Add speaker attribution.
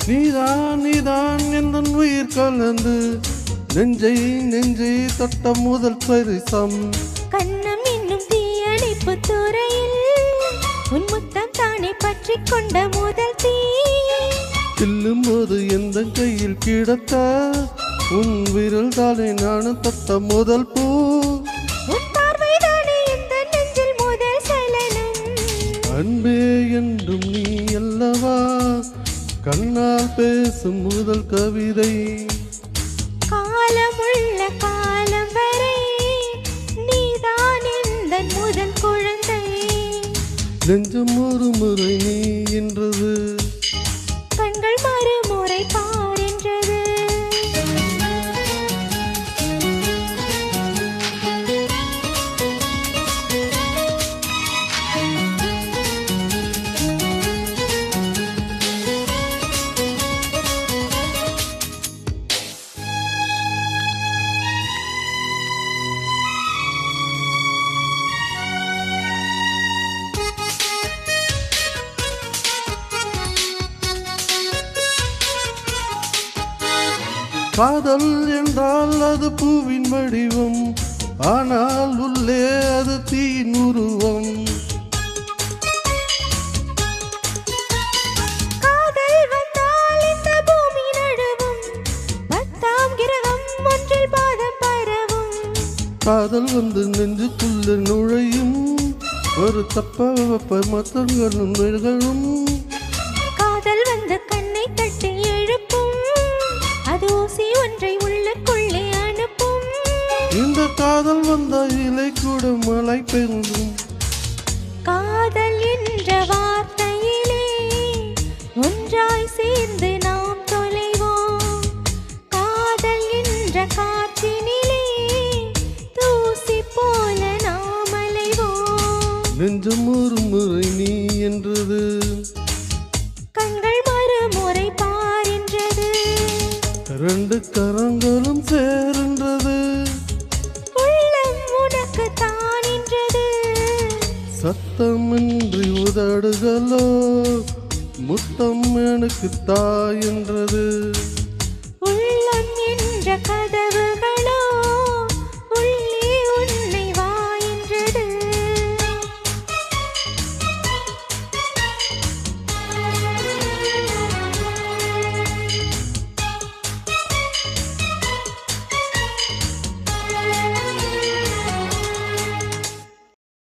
Speaker 1: நீதான் நீதான் எந்த உயிர் கலந்து நெஞ்சை நெஞ்சை தொட்ட முதல் பரிசம்.
Speaker 2: கண்ணம் இன்னும் தீயணைப்பு துறையில் உன் முத்தம் தானே பற்றி கொண்ட முதல் தீ.
Speaker 1: கில்லும் போது எந்த கையில் கிடக்க உன் விரல் தானே நானும் தொட்ட முதல் பூ. அன்பே என்றும் நீ அல்லவா கண்ணால் பேசும் முதல் கவிதை.
Speaker 2: காலமுள்ள காலம் வரை நீதான் இந்த முதல் குழந்தை.
Speaker 1: நெஞ்சம் ஒரு முறை நீ என்றது,
Speaker 2: கண்கள் மறுமுறை பார் என்றது.
Speaker 1: காதல் என்றால் அது பூவின் வடிவம், ஆனால் உள்ளே அது தீயின் உருவம்.
Speaker 2: காதல் வந்தால் இந்த பூமி நடுவும், 10ஆம் கிரகம் ஒன்றில் பாதம் பரவும்.
Speaker 1: காதல் வந்து நெஞ்சுக்குள்ள நுழையும், ஒரு தப்ப வெப்ப மத்தங்களும் நிகழும்.
Speaker 2: காதல் வந்து கண்ணை தட்டி எழுப்பும், அது ஊசி ஒன்றை உள்ளுக்குள்ளே அனுப்பும்.
Speaker 1: இந்த காதல் வந்த இலை கூட மழை பெய்யும்.
Speaker 2: காதல் என்ற வார்த்தையிலே ஒன்றாய் சேர்ந்து நாம் தொலைவோம். காதல் என்ற காற்றினிலே தூசி போல நாம் அலைவோம்.
Speaker 1: நெஞ்சம் ஒரு முறை நீ என்றது,
Speaker 2: கண்கள் மறுமுறை பார் என்றது.
Speaker 1: ரெண்டு கரங்களும் சேர்ந்தது,
Speaker 2: உள்ளம் உனக்கு தான் என்றது.
Speaker 1: சத்தமின்றி உதடுகளோ முத்தம் எனக்கு தாய் என்றது.